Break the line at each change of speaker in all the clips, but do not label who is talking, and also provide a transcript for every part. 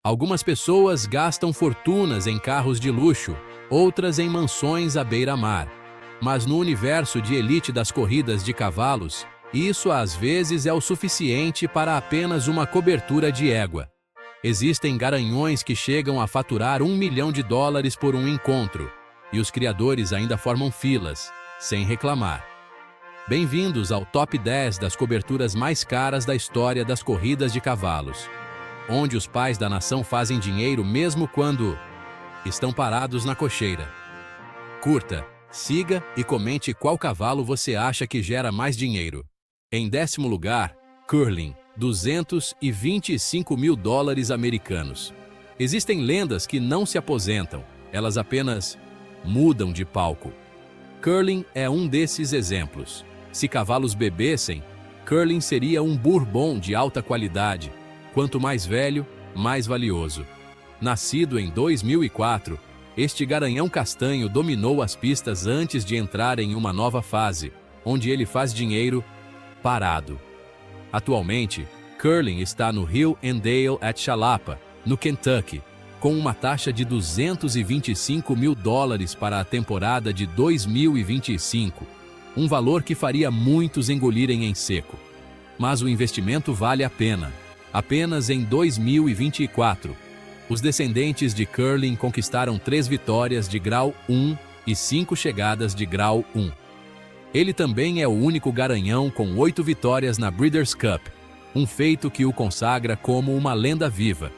Algumas pessoas gastam fortunas em carros de luxo, outras em mansões à beira-mar. Mas no universo de elite das corridas de cavalos, isso às vezes é o suficiente para apenas uma cobertura de égua. Existem garanhões que chegam a faturar US$ 1 milhão por um encontro, e os criadores ainda formam filas, sem reclamar. Bem-vindos ao Top 10 das coberturas mais caras da história das corridas de cavalos, onde os pais da nação fazem dinheiro mesmo quando estão parados na cocheira. Curta, siga e comente qual cavalo você acha que gera mais dinheiro. Em 10º lugar, Curling, $225 mil americanos. Existem lendas que não se aposentam, elas apenas mudam de palco. Curling é um desses exemplos. Se cavalos bebessem, Curling seria um bourbon de alta qualidade. Quanto mais velho, mais valioso. Nascido em 2004, este garanhão castanho dominou as pistas antes de entrar em uma nova fase, onde ele faz dinheiro parado. Atualmente, Curling está no Hill and Dale at Chalapa, no Kentucky, com uma taxa de $225 mil para a temporada de 2025, um valor que faria muitos engolirem em seco. Mas o investimento vale a pena. Apenas em 2024, os descendentes de Curling conquistaram 3 vitórias de grau 1 e 5 chegadas de grau 1. Ele também é o único garanhão com 8 vitórias na Breeders' Cup, um feito que o consagra como uma lenda viva.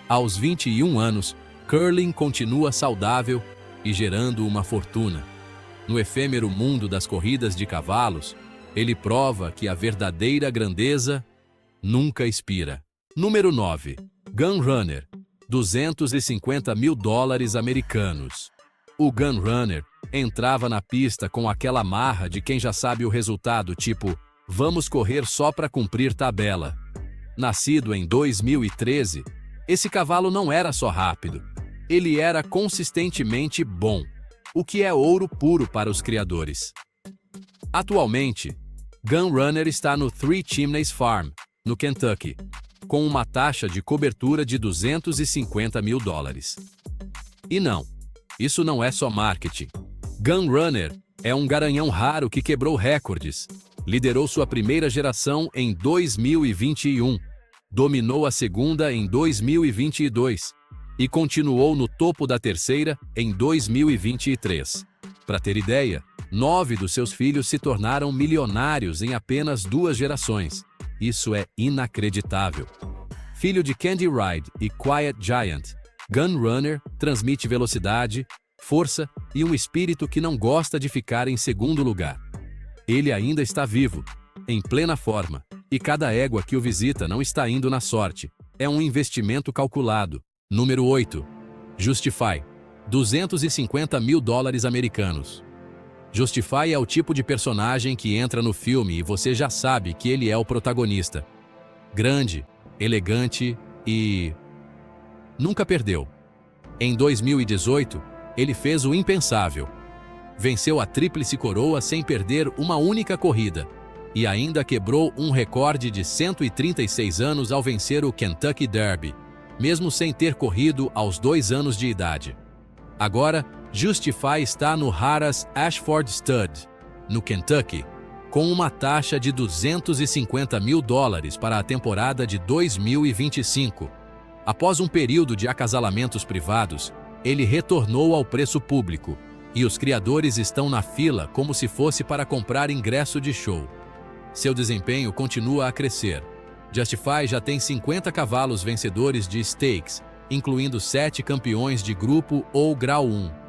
Aos 21 anos, Curling continua saudável e gerando uma fortuna. No efêmero mundo das corridas de cavalos, ele prova que a verdadeira grandeza nunca expira. Número 9. Gun Runner, $250 mil americanos. O Gun Runner entrava na pista com aquela marra de quem já sabe o resultado, tipo, vamos correr só para cumprir tabela. Nascido em 2013, esse cavalo não era só rápido, ele era consistentemente bom, o que é ouro puro para os criadores. Atualmente, Gun Runner está no Three Chimneys Farm, no Kentucky, com uma taxa de cobertura de $250 mil. E não, isso não é só marketing. Gun Runner é um garanhão raro que quebrou recordes, liderou sua primeira geração em 2021, dominou a segunda em 2022 e continuou no topo da terceira em 2023. Para ter ideia, 9 dos seus filhos se tornaram milionários em apenas 2 gerações. Isso é inacreditável. Filho de Candy Ride e Quiet Giant, Gun Runner transmite velocidade, força e um espírito que não gosta de ficar em segundo lugar. Ele ainda está vivo, em plena forma, e cada égua que o visita não está indo na sorte. É um investimento calculado. Número 8. Justify, $250 mil americanos. Justify é o tipo de personagem que entra no filme e você já sabe que ele é o protagonista. Grande, elegante e nunca perdeu. Em 2018, ele fez o impensável. Venceu a Tríplice Coroa sem perder uma única corrida e ainda quebrou um recorde de 136 anos ao vencer o Kentucky Derby, mesmo sem ter corrido aos 2 anos de idade. Agora, Justify está no Harrah's Ashford Stud, no Kentucky, com uma taxa de $250 mil para a temporada de 2025. Após um período de acasalamentos privados, ele retornou ao preço público, e os criadores estão na fila como se fosse para comprar ingresso de show. Seu desempenho continua a crescer. Justify já tem 50 cavalos vencedores de stakes, incluindo 7 campeões de grupo ou grau 1.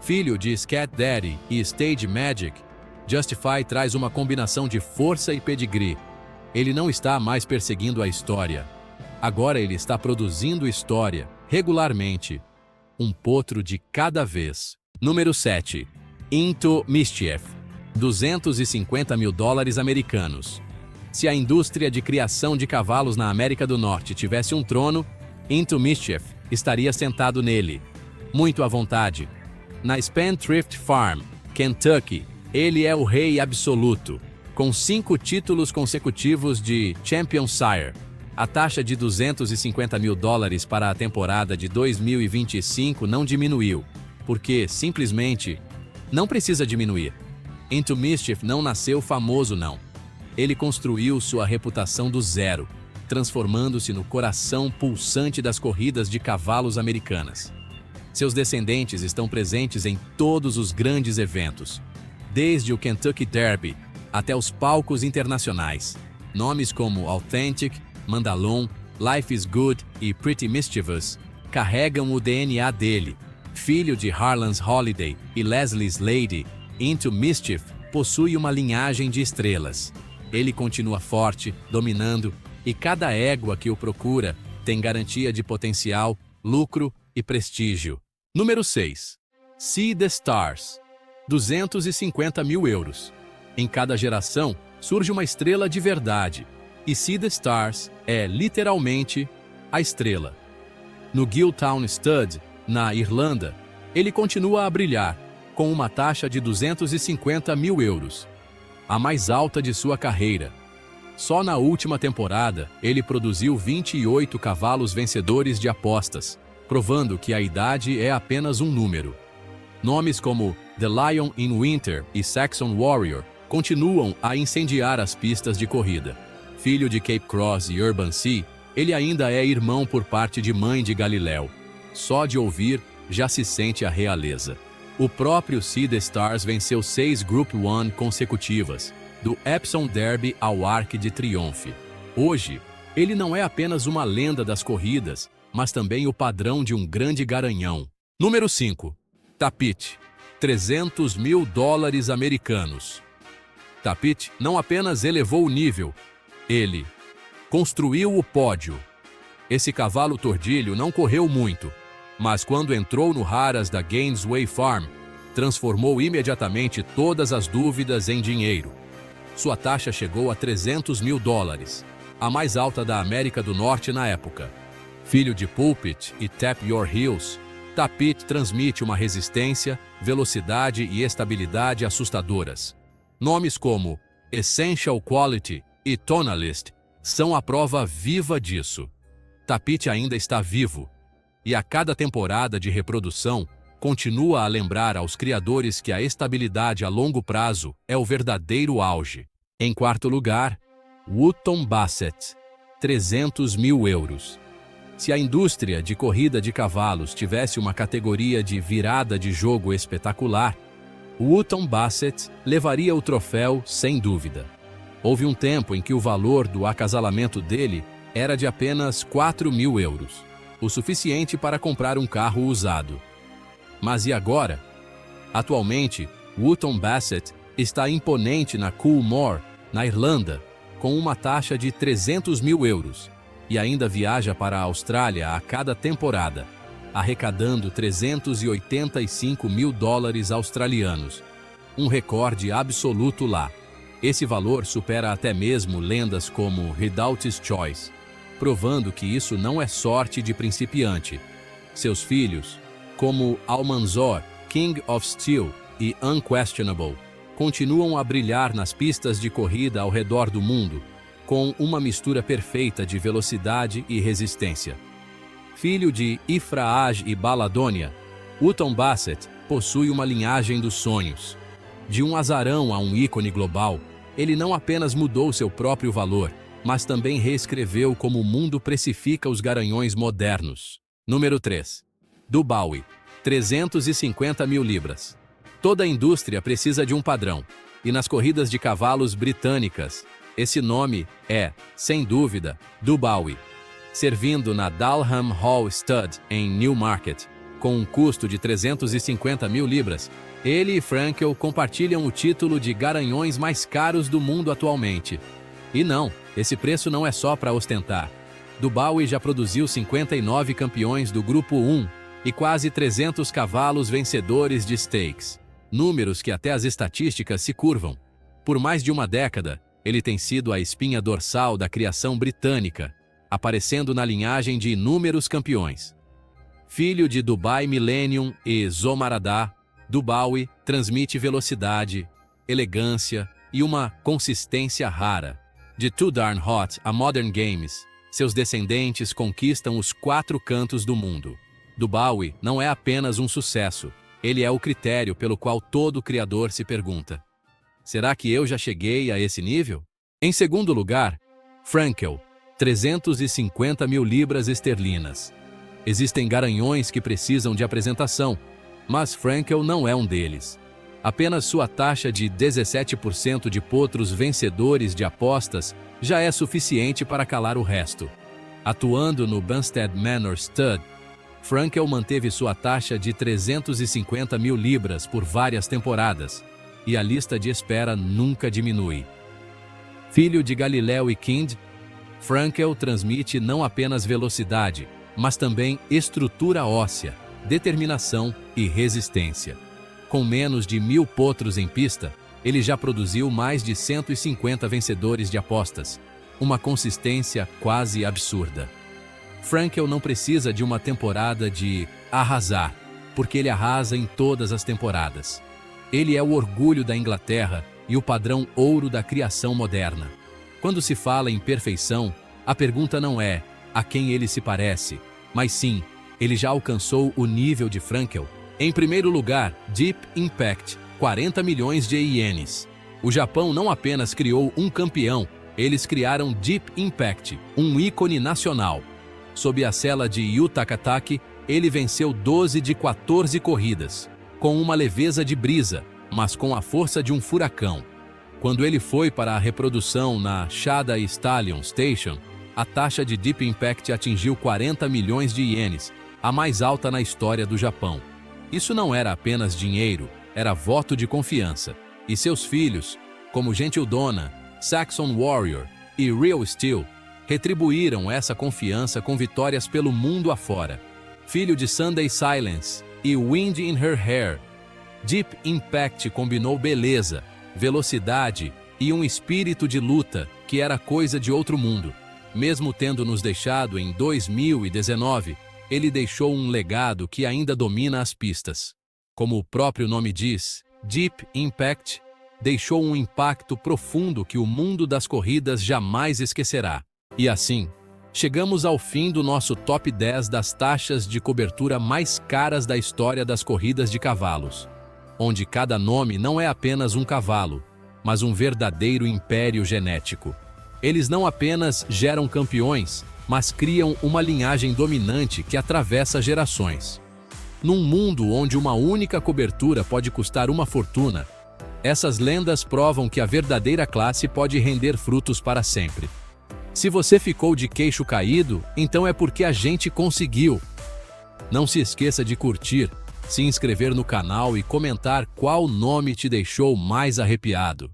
Filho de Scat Daddy e Stage Magic, Justify traz uma combinação de força e pedigree. Ele não está mais perseguindo a história. Agora ele está produzindo história, regularmente. Um potro de cada vez. Número 7. Into Mischief, $250 mil americanos. Se a indústria de criação de cavalos na América do Norte tivesse um trono, Into Mischief estaria sentado nele, muito à vontade. Na Spendthrift Farm, Kentucky, ele é o rei absoluto, com 5 títulos consecutivos de Champion Sire. A taxa de $250 mil para a temporada de 2025 não diminuiu, porque, simplesmente, não precisa diminuir. Into Mischief não nasceu famoso, não. Ele construiu sua reputação do zero, transformando-se no coração pulsante das corridas de cavalos americanas. Seus descendentes estão presentes em todos os grandes eventos, desde o Kentucky Derby até os palcos internacionais. Nomes como Authentic, Mandalone, Life is Good e Pretty Mischievous carregam o DNA dele. Filho de Harlan's Holiday e Leslie Slade, Into Mischief possui uma linhagem de estrelas. Ele continua forte, dominando, e cada égua que o procura tem garantia de potencial, lucro e prestígio. Número 6. See the Stars. 250 mil euros. Em cada geração, surge uma estrela de verdade. E See the Stars é, literalmente, a estrela. No Giltown Stud, na Irlanda, ele continua a brilhar, com uma taxa de 250 mil euros, a mais alta de sua carreira. Só na última temporada, ele produziu 28 cavalos vencedores de apostas, provando que a idade é apenas um número. Nomes como The Lion in Winter e Saxon Warrior continuam a incendiar as pistas de corrida. Filho de Cape Cross e Urban Sea, ele ainda é irmão por parte de mãe de Galileu. Só de ouvir, já se sente a realeza. O próprio See the Stars venceu 6 Group 1 consecutivas, do Epsom Derby ao Arc de Triomphe. Hoje, ele não é apenas uma lenda das corridas, mas também o padrão de um grande garanhão. Número 5. Tapit. $300 mil americanos. Tapit não apenas elevou o nível, ele construiu o pódio. Esse cavalo tordilho não correu muito, mas quando entrou no Haras da Gainesway Farm, transformou imediatamente todas as dúvidas em dinheiro. Sua taxa chegou a $300 mil, a mais alta da América do Norte na época. Filho de Pulpit e Tap Your Heels, Tapit transmite uma resistência, velocidade e estabilidade assustadoras. Nomes como Essential Quality e Tonalist são a prova viva disso. Tapit ainda está vivo, e a cada temporada de reprodução continua a lembrar aos criadores que a estabilidade a longo prazo é o verdadeiro auge. Em quarto lugar, Wootton Bassett, €300 mil. Se a indústria de corrida de cavalos tivesse uma categoria de virada de jogo espetacular, Wootton Bassett levaria o troféu sem dúvida. Houve um tempo em que o valor do acasalamento dele era de apenas €4 mil, o suficiente para comprar um carro usado. Mas e agora? Atualmente, Wootton Bassett está imponente na Coolmore, na Irlanda, com uma taxa de €300 mil e ainda viaja para a Austrália a cada temporada, arrecadando $385 mil australianos, um recorde absoluto lá. Esse valor supera até mesmo lendas como Redoute's Choice, provando que isso não é sorte de principiante. Seus filhos, como Almanzor, King of Steel e Unquestionable, continuam a brilhar nas pistas de corrida ao redor do mundo, com uma mistura perfeita de velocidade e resistência. Filho de Ifraaj e Baladonia, Wootton Bassett possui uma linhagem dos sonhos. De um azarão a um ícone global, ele não apenas mudou seu próprio valor, mas também reescreveu como o mundo precifica os garanhões modernos. Número 3. Dubawi, $350 mil. Toda a indústria precisa de um padrão, e nas corridas de cavalos britânicas, esse nome é, sem dúvida, Dubawi. Servindo na Dalham Hall Stud em Newmarket, com um custo de $350 mil, ele e Frankel compartilham o título de garanhões mais caros do mundo atualmente. E não, esse preço não é só para ostentar. Dubawi já produziu 59 campeões do Grupo 1 e quase 300 cavalos vencedores de stakes. Números que até as estatísticas se curvam. Por mais de uma década, ele tem sido a espinha dorsal da criação britânica, aparecendo na linhagem de inúmeros campeões. Filho de Dubai Millennium e Zomaradá, Dubawi transmite velocidade, elegância e uma consistência rara. De Too Darn Hot a Modern Games, Seus descendentes conquistam os 4 cantos do mundo. Dubawi não é apenas um sucesso, ele é o critério pelo qual todo criador se pergunta: será que eu já cheguei a esse nível? Em segundo lugar, Frankel, 350 mil libras esterlinas. Existem garanhões que precisam de apresentação, mas Frankel não é um deles. Apenas sua taxa de 17% de potros vencedores de apostas já é suficiente para calar o resto. Atuando no Banstead Manor Stud, Frankel manteve sua taxa de 350 mil libras por várias temporadas, e a lista de espera nunca diminui. Filho de Galileu e Kind, Frankel transmite não apenas velocidade, mas também estrutura óssea, determinação e resistência. Com menos de 1000 potros em pista, ele já produziu mais de 150 vencedores de apostas, uma consistência quase absurda. Frankel não precisa de uma temporada de arrasar, porque ele arrasa em todas as temporadas. Ele é o orgulho da Inglaterra e o padrão ouro da criação moderna. Quando se fala em perfeição, a pergunta não é a quem ele se parece, mas sim, ele já alcançou o nível de Frankel. Em primeiro lugar, Deep Impact, 40 milhões de ienes. O Japão não apenas criou um campeão, eles criaram Deep Impact, um ícone nacional. Sob a sela de Yu Takataki, ele venceu 12 de 14 corridas, com uma leveza de brisa, mas com a força de um furacão. Quando ele foi para a reprodução na Shada Stallion Station, a taxa de Deep Impact atingiu 40 milhões de ienes, a mais alta na história do Japão. Isso não era apenas dinheiro, era voto de confiança. E seus filhos, como Gentle Donna, Saxon Warrior e Real Steel, retribuíram essa confiança com vitórias pelo mundo afora. Filho de Sunday Silence e Wind in Her Hair, Deep Impact combinou beleza, velocidade e um espírito de luta que era coisa de outro mundo. Mesmo tendo nos deixado em 2019, ele deixou um legado que ainda domina as pistas. Como o próprio nome diz, Deep Impact deixou um impacto profundo que o mundo das corridas jamais esquecerá. E assim, chegamos ao fim do nosso top 10 das taxas de cobertura mais caras da história das corridas de cavalos, onde cada nome não é apenas um cavalo, mas um verdadeiro império genético. Eles não apenas geram campeões, mas criam uma linhagem dominante que atravessa gerações. Num mundo onde uma única cobertura pode custar uma fortuna, essas lendas provam que a verdadeira classe pode render frutos para sempre. Se você ficou de queixo caído, então é porque a gente conseguiu. Não se esqueça de curtir, se inscrever no canal e comentar qual nome te deixou mais arrepiado.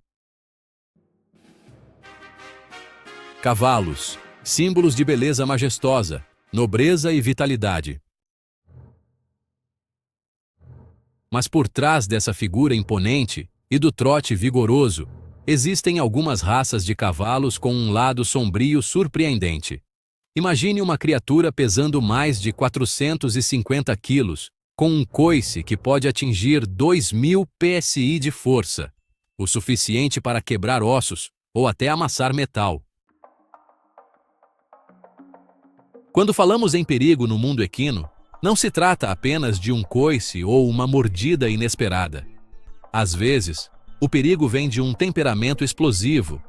Cavalos, símbolos de beleza majestosa, nobreza e vitalidade. Mas por trás dessa figura imponente e do trote vigoroso, existem algumas raças de cavalos com um lado sombrio surpreendente. Imagine uma criatura pesando mais de 450 quilos, com um coice que pode atingir 2000 psi de força, o suficiente para quebrar ossos ou até amassar metal. Quando falamos em perigo no mundo equino, não se trata apenas de um coice ou uma mordida inesperada. Às vezes, o perigo vem de um temperamento explosivo,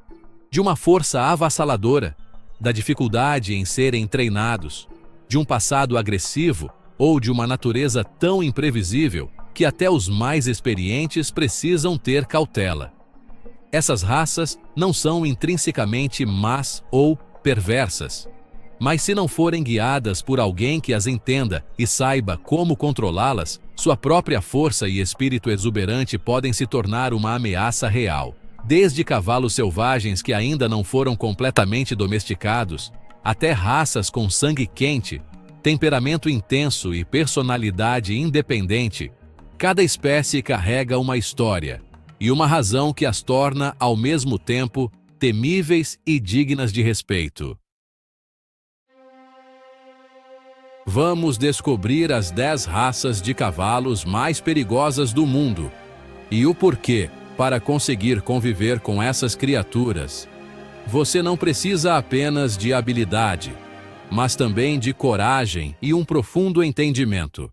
de uma força avassaladora, da dificuldade em serem treinados, de um passado agressivo ou de uma natureza tão imprevisível que até os mais experientes precisam ter cautela. Essas raças não são intrinsecamente más ou perversas, mas se não forem guiadas por alguém que as entenda e saiba como controlá-las, sua própria força e espírito exuberante podem se tornar uma ameaça real. Desde cavalos selvagens que ainda não foram completamente domesticados, até raças com sangue quente, temperamento intenso e personalidade independente, cada espécie carrega uma história e uma razão que as torna, ao mesmo tempo, temíveis e dignas de respeito. Vamos descobrir as 10 raças de cavalos mais perigosas do mundo e o porquê para conseguir conviver com essas criaturas. Você não precisa apenas de habilidade, mas também de coragem e um profundo entendimento.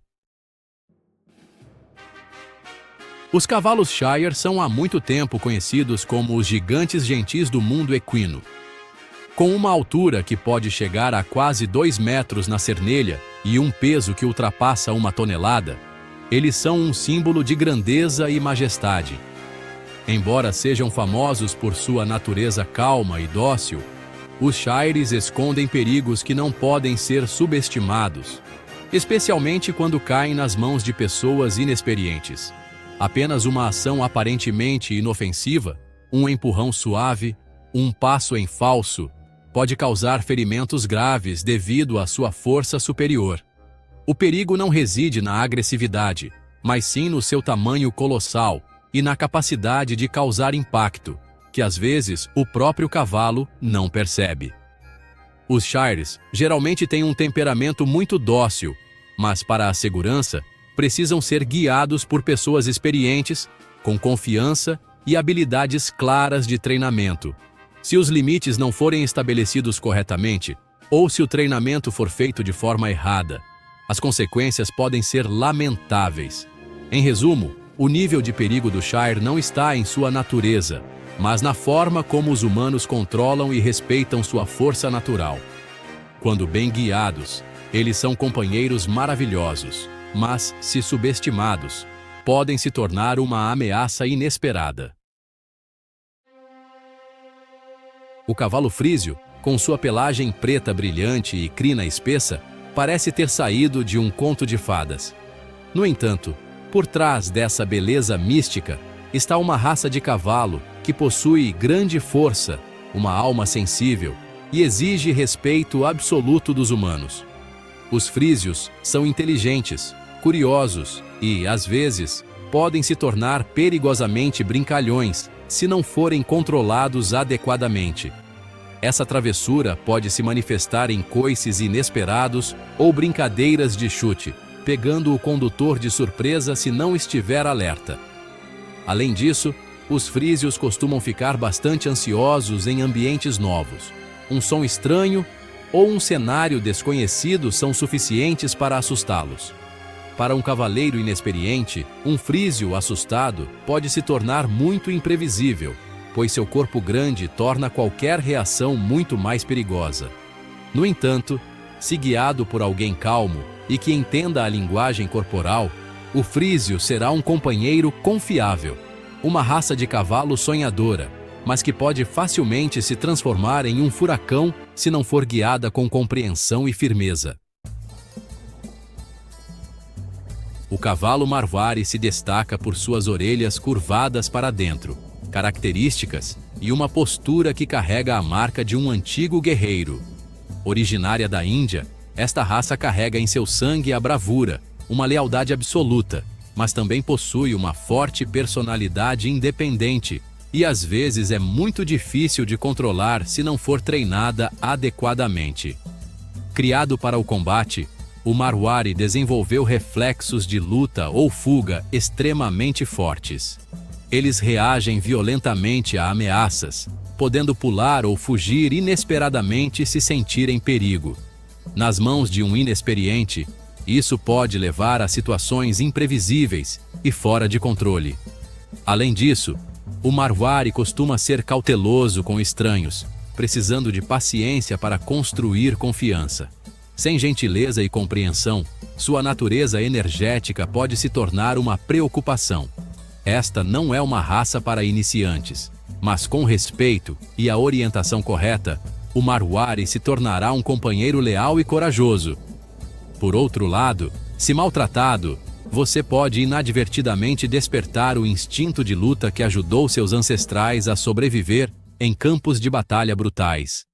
Os cavalos Shire são há muito tempo conhecidos como os gigantes gentis do mundo equino. Com uma altura que pode chegar a quase 2 metros na cernelha e um peso que ultrapassa 1 tonelada, eles são um símbolo de grandeza e majestade. Embora sejam famosos por sua natureza calma e dócil, os Shires escondem perigos que não podem ser subestimados, especialmente quando caem nas mãos de pessoas inexperientes. Apenas uma ação aparentemente inofensiva, um empurrão suave, um passo em falso, pode causar ferimentos graves devido à sua força superior. O perigo não reside na agressividade, mas sim no seu tamanho colossal e na capacidade de causar impacto, que às vezes o próprio cavalo não percebe. Os Shires geralmente têm um temperamento muito dócil, mas para a segurança, precisam ser guiados por pessoas experientes, com confiança e habilidades claras de treinamento. Se os limites não forem estabelecidos corretamente, ou se o treinamento for feito de forma errada, as consequências podem ser lamentáveis. Em resumo, o nível de perigo do Shire não está em sua natureza, mas na forma como os humanos controlam e respeitam sua força natural. Quando bem guiados, eles são companheiros maravilhosos, mas, se subestimados, podem se tornar uma ameaça inesperada. O cavalo frísio, com sua pelagem preta brilhante e crina espessa, parece ter saído de um conto de fadas. No entanto, por trás dessa beleza mística está uma raça de cavalo que possui grande força, uma alma sensível e exige respeito absoluto dos humanos. Os frísios são inteligentes, curiosos e, às vezes, podem se tornar perigosamente brincalhões se não forem controlados adequadamente. Essa travessura pode se manifestar em coices inesperados ou brincadeiras de chute, pegando o condutor de surpresa se não estiver alerta. Além disso, os frísios costumam ficar bastante ansiosos em ambientes novos. Um som estranho ou um cenário desconhecido são suficientes para assustá-los. Para um cavaleiro inexperiente, um frísio assustado pode se tornar muito imprevisível, pois seu corpo grande torna qualquer reação muito mais perigosa. No entanto, se guiado por alguém calmo e que entenda a linguagem corporal, o frísio será um companheiro confiável, uma raça de cavalo sonhadora, mas que pode facilmente se transformar em um furacão se não for guiada com compreensão e firmeza. O cavalo Marwari se destaca por suas orelhas curvadas para dentro, características e uma postura que carrega a marca de um antigo guerreiro. Originária da Índia, esta raça carrega em seu sangue a bravura, uma lealdade absoluta, mas também possui uma forte personalidade independente e às vezes é muito difícil de controlar se não for treinada adequadamente. Criado para o combate, o Marwari desenvolveu reflexos de luta ou fuga extremamente fortes. Eles reagem violentamente a ameaças, podendo pular ou fugir inesperadamente se sentirem perigo. Nas mãos de um inexperiente, isso pode levar a situações imprevisíveis e fora de controle. Além disso, o Marwari costuma ser cauteloso com estranhos, precisando de paciência para construir confiança. Sem gentileza e compreensão, sua natureza energética pode se tornar uma preocupação. Esta não é uma raça para iniciantes, mas com respeito e a orientação correta, o Marwari se tornará um companheiro leal e corajoso. Por outro lado, se maltratado, você pode inadvertidamente despertar o instinto de luta que ajudou seus ancestrais a sobreviver em campos de batalha brutais.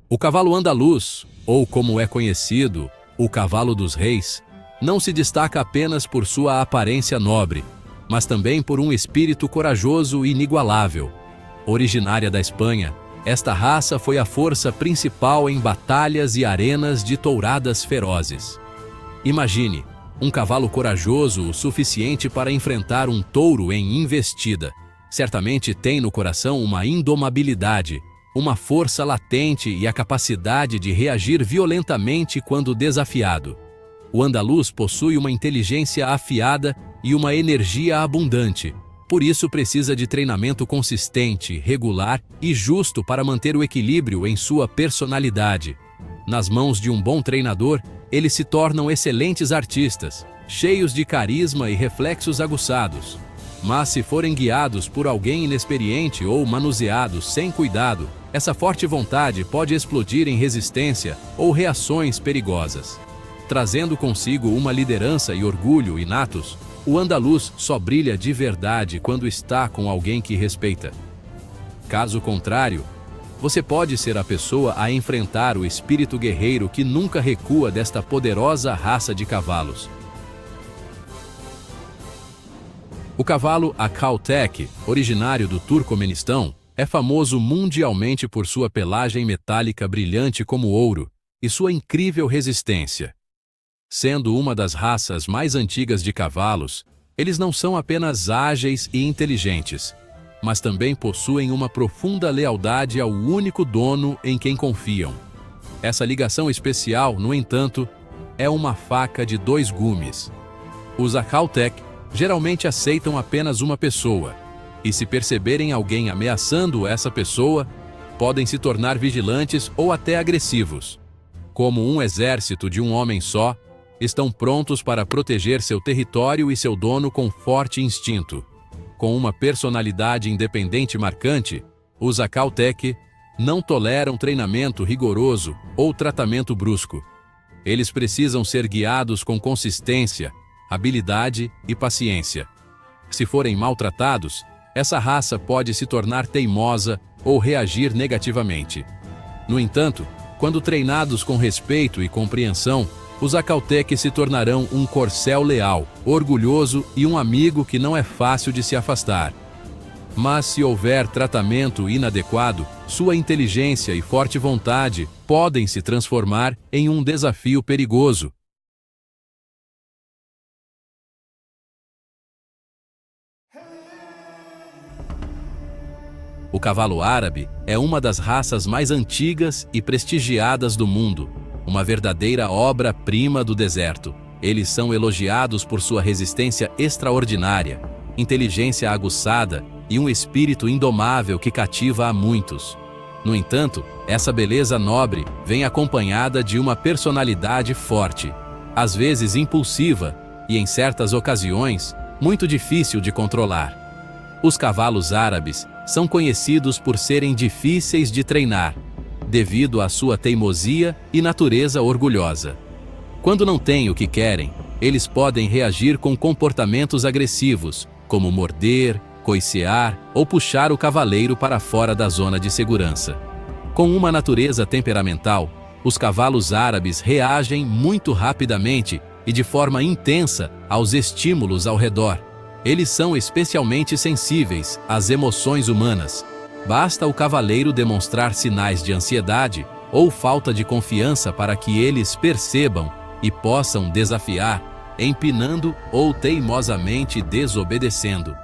O cavalo andaluz, ou como é conhecido, o cavalo dos reis, não se destaca apenas por sua aparência nobre, mas também por um espírito corajoso e inigualável. Originária da Espanha, esta raça foi a força principal em batalhas e arenas de touradas ferozes. Imagine, um cavalo corajoso o suficiente para enfrentar um touro em investida, certamente tem no coração uma indomabilidade, uma força latente e a capacidade de reagir violentamente quando desafiado. O andaluz possui uma inteligência afiada e uma energia abundante. Por isso precisa de treinamento consistente, regular e justo para manter o equilíbrio em sua personalidade. Nas mãos de um bom treinador, eles se tornam excelentes artistas, cheios de carisma e reflexos aguçados. Mas se forem guiados por alguém inexperiente ou manuseados sem cuidado, essa forte vontade pode explodir em resistência ou reações perigosas. Trazendo consigo uma liderança e orgulho inatos, o andaluz só brilha de verdade quando está com alguém que respeita. Caso contrário, você pode ser a pessoa a enfrentar o espírito guerreiro que nunca recua desta poderosa raça de cavalos. O cavalo Akhal-Teke, originário do Turcomenistão, é famoso mundialmente por sua pelagem metálica brilhante como ouro e sua incrível resistência. Sendo uma das raças mais antigas de cavalos, eles não são apenas ágeis e inteligentes, mas também possuem uma profunda lealdade ao único dono em quem confiam. Essa ligação especial, no entanto, é uma faca de dois gumes. Os Akhal-Teke geralmente aceitam apenas uma pessoa, e se perceberem alguém ameaçando essa pessoa, podem se tornar vigilantes ou até agressivos. Como um exército de um homem só, estão prontos para proteger seu território e seu dono com forte instinto. Com uma personalidade independente marcante, os Akhal-Teke não toleram treinamento rigoroso ou tratamento brusco. Eles precisam ser guiados com consistência, habilidade e paciência. Se forem maltratados, essa raça pode se tornar teimosa ou reagir negativamente. No entanto, quando treinados com respeito e compreensão, os Akhal-Teke se tornarão um corcel leal, orgulhoso e um amigo que não é fácil de se afastar. Mas se houver tratamento inadequado, sua inteligência e forte vontade podem se transformar em um desafio perigoso. O cavalo árabe é uma das raças mais antigas e prestigiadas do mundo, uma verdadeira obra-prima do deserto. Eles são elogiados por sua resistência extraordinária, inteligência aguçada e um espírito indomável que cativa a muitos. No entanto, essa beleza nobre vem acompanhada de uma personalidade forte, às vezes impulsiva e, em certas ocasiões, muito difícil de controlar. Os cavalos árabes são conhecidos por serem difíceis de treinar, devido à sua teimosia e natureza orgulhosa. Quando não têm o que querem, eles podem reagir com comportamentos agressivos, como morder, coicear ou puxar o cavaleiro para fora da zona de segurança. Com uma natureza temperamental, os cavalos árabes reagem muito rapidamente e de forma intensa aos estímulos ao redor. Eles são especialmente sensíveis às emoções humanas. Basta o cavaleiro demonstrar sinais de ansiedade ou falta de confiança para que eles percebam e possam desafiar, empinando ou teimosamente desobedecendo.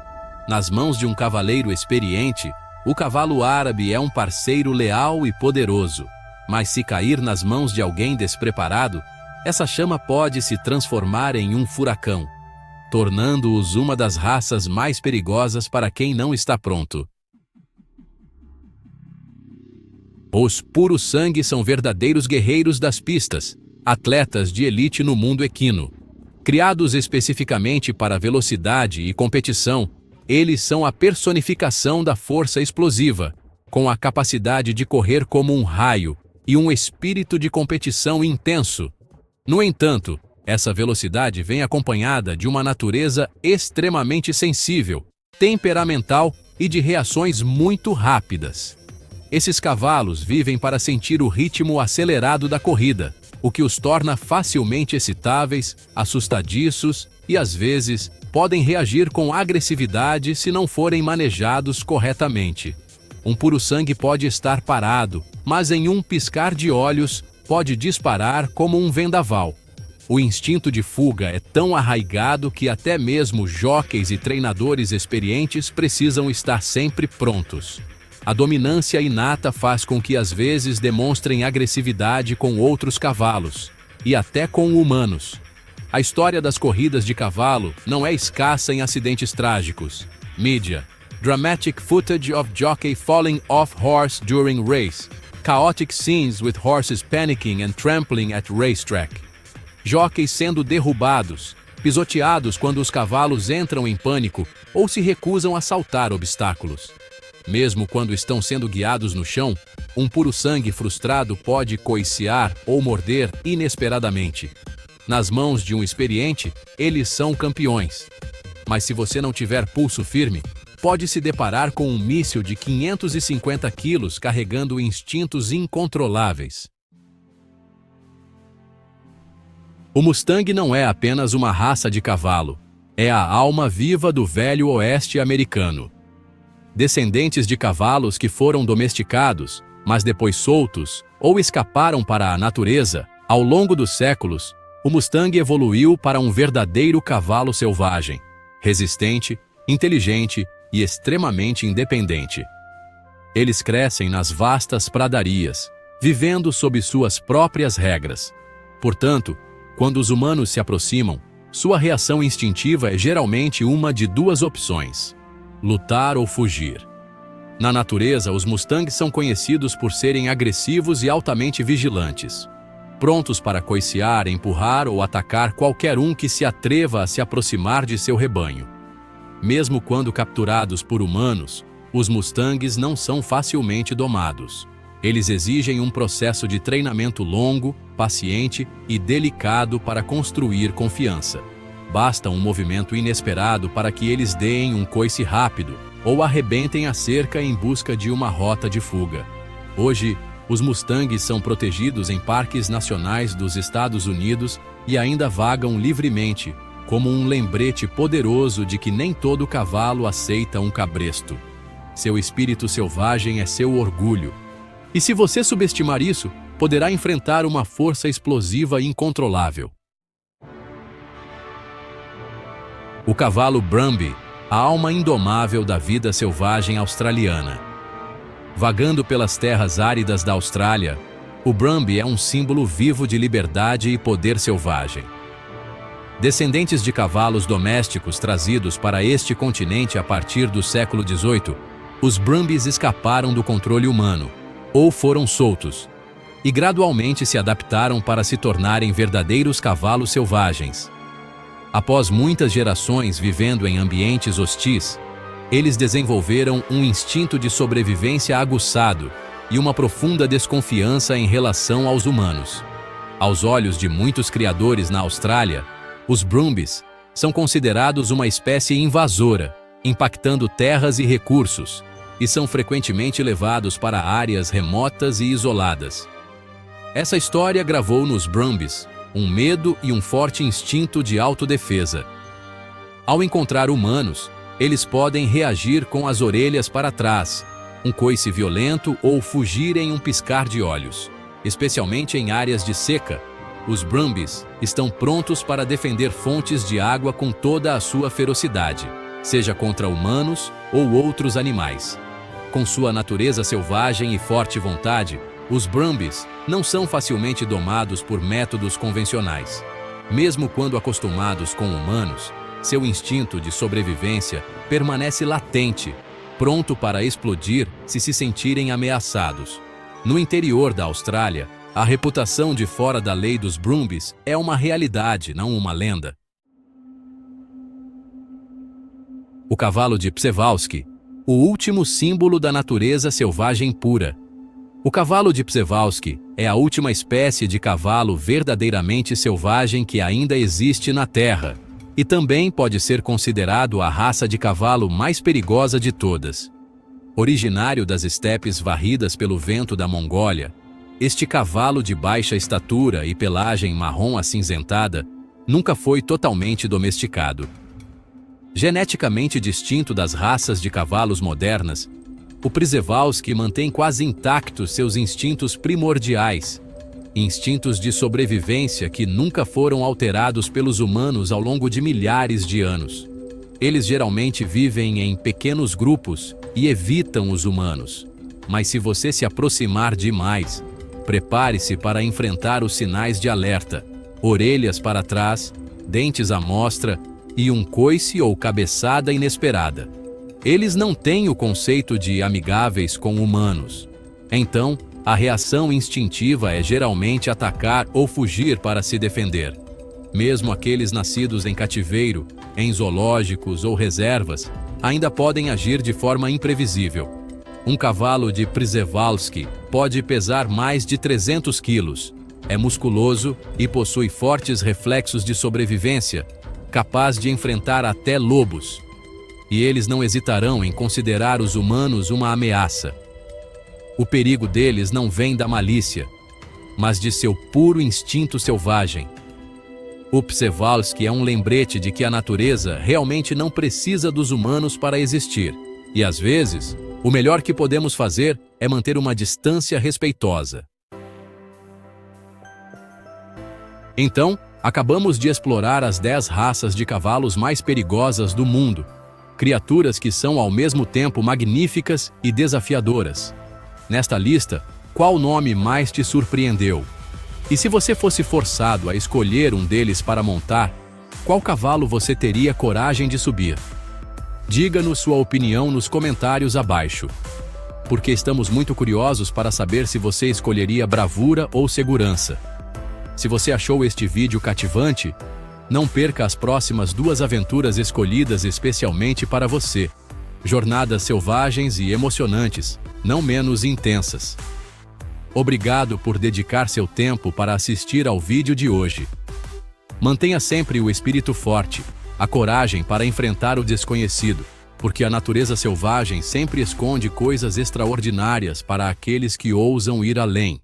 Nas mãos de um cavaleiro experiente, o cavalo árabe é um parceiro leal e poderoso. Mas se cair nas mãos de alguém despreparado, essa chama pode se transformar em um furacão, tornando-os uma das raças mais perigosas para quem não está pronto. Os puros sangue são verdadeiros guerreiros das pistas, atletas de elite no mundo equino. Criados especificamente para velocidade e competição, eles são a personificação da força explosiva, com a capacidade de correr como um raio e um espírito de competição intenso. No entanto, essa velocidade vem acompanhada de uma natureza extremamente sensível, temperamental e de reações muito rápidas. Esses cavalos vivem para sentir o ritmo acelerado da corrida, o que os torna facilmente excitáveis, assustadiços e, às vezes, podem reagir com agressividade se não forem manejados corretamente. Um puro sangue pode estar parado, mas em um piscar de olhos pode disparar como um vendaval. O instinto de fuga é tão arraigado que até mesmo jockeys e treinadores experientes precisam estar sempre prontos. A dominância inata faz com que às vezes demonstrem agressividade com outros cavalos, e até com humanos. A história das corridas de cavalo não é escassa em acidentes trágicos. Mídia. Dramatic footage of jockey falling off horse during race. Chaotic scenes with horses panicking and trampling at racetrack. Jockeys sendo derrubados, pisoteados quando os cavalos entram em pânico ou se recusam a saltar obstáculos. Mesmo quando estão sendo guiados no chão, um puro-sangue frustrado pode coiciar ou morder inesperadamente. Nas mãos de um experiente, eles são campeões. Mas se você não tiver pulso firme, pode se deparar com um míssil de 550 quilos carregando instintos incontroláveis. O Mustang não é apenas uma raça de cavalo, é a alma viva do velho oeste americano. Descendentes de cavalos que foram domesticados, mas depois soltos ou escaparam para a natureza, ao longo dos séculos, o Mustang evoluiu para um verdadeiro cavalo selvagem, resistente, inteligente e extremamente independente. Eles crescem nas vastas pradarias, vivendo sob suas próprias regras. Portanto, quando os humanos se aproximam, sua reação instintiva é geralmente uma de duas opções: lutar ou fugir. Na natureza, os Mustangs são conhecidos por serem agressivos e altamente vigilantes, prontos para coiciar, empurrar ou atacar qualquer um que se atreva a se aproximar de seu rebanho. Mesmo quando capturados por humanos, os Mustangs não são facilmente domados. Eles exigem um processo de treinamento longo, paciente e delicado para construir confiança. Basta um movimento inesperado para que eles deem um coice rápido ou arrebentem a cerca em busca de uma rota de fuga. Hoje, os Mustangs são protegidos em parques nacionais dos Estados Unidos e ainda vagam livremente, como um lembrete poderoso de que nem todo cavalo aceita um cabresto. Seu espírito selvagem é seu orgulho. E se você subestimar isso, poderá enfrentar uma força explosiva incontrolável. O cavalo Brumby, a alma indomável da vida selvagem australiana. Vagando pelas terras áridas da Austrália, o Brumby é um símbolo vivo de liberdade e poder selvagem. Descendentes de cavalos domésticos trazidos para este continente a partir do século XVIII, os Brumbys escaparam do controle humano, ou foram soltos, e gradualmente se adaptaram para se tornarem verdadeiros cavalos selvagens. Após muitas gerações vivendo em ambientes hostis, eles desenvolveram um instinto de sobrevivência aguçado e uma profunda desconfiança em relação aos humanos. Aos olhos de muitos criadores na Austrália, os Brumbys são considerados uma espécie invasora, impactando terras e recursos, e são frequentemente levados para áreas remotas e isoladas. Essa história gravou nos Brumbys um medo e um forte instinto de autodefesa. Ao encontrar humanos, eles podem reagir com as orelhas para trás, um coice violento ou fugir em um piscar de olhos. Especialmente em áreas de seca, os Brumbys estão prontos para defender fontes de água com toda a sua ferocidade, seja contra humanos ou outros animais. Com sua natureza selvagem e forte vontade, os Brumbys não são facilmente domados por métodos convencionais. Mesmo quando acostumados com humanos, seu instinto de sobrevivência permanece latente, pronto para explodir se sentirem ameaçados. No interior da Austrália, a reputação de fora da lei dos Brumbys é uma realidade, não uma lenda. O cavalo de Przewalski, o último símbolo da natureza selvagem pura. O cavalo de Przewalski é a última espécie de cavalo verdadeiramente selvagem que ainda existe na Terra, e também pode ser considerado a raça de cavalo mais perigosa de todas. Originário das estepes varridas pelo vento da Mongólia, este cavalo de baixa estatura e pelagem marrom acinzentada nunca foi totalmente domesticado. Geneticamente distinto das raças de cavalos modernas, o Przewalski mantém quase intactos seus instintos primordiais, instintos de sobrevivência que nunca foram alterados pelos humanos ao longo de milhares de anos. Eles geralmente vivem em pequenos grupos e evitam os humanos. Mas se você se aproximar demais, prepare-se para enfrentar os sinais de alerta: orelhas para trás, dentes à mostra e um coice ou cabeçada inesperada. Eles não têm o conceito de amigáveis com humanos. Então, a reação instintiva é geralmente atacar ou fugir para se defender. Mesmo aqueles nascidos em cativeiro, em zoológicos ou reservas, ainda podem agir de forma imprevisível. Um cavalo de Przewalski pode pesar mais de 300 quilos, é musculoso e possui fortes reflexos de sobrevivência, capaz de enfrentar até lobos. E eles não hesitarão em considerar os humanos uma ameaça. O perigo deles não vem da malícia, mas de seu puro instinto selvagem. O Przewalski é um lembrete de que a natureza realmente não precisa dos humanos para existir. E às vezes, o melhor que podemos fazer é manter uma distância respeitosa. Então, acabamos de explorar as 10 raças de cavalos mais perigosas do mundo. Criaturas que são ao mesmo tempo magníficas e desafiadoras. Nesta lista, qual nome mais te surpreendeu? E se você fosse forçado a escolher um deles para montar, qual cavalo você teria coragem de subir? Diga-nos sua opinião nos comentários abaixo, porque estamos muito curiosos para saber se você escolheria bravura ou segurança. Se você achou este vídeo cativante, não perca as próximas 2 aventuras escolhidas especialmente para você. Jornadas selvagens e emocionantes, não menos intensas. Obrigado por dedicar seu tempo para assistir ao vídeo de hoje. Mantenha sempre o espírito forte, a coragem para enfrentar o desconhecido, porque a natureza selvagem sempre esconde coisas extraordinárias para aqueles que ousam ir além.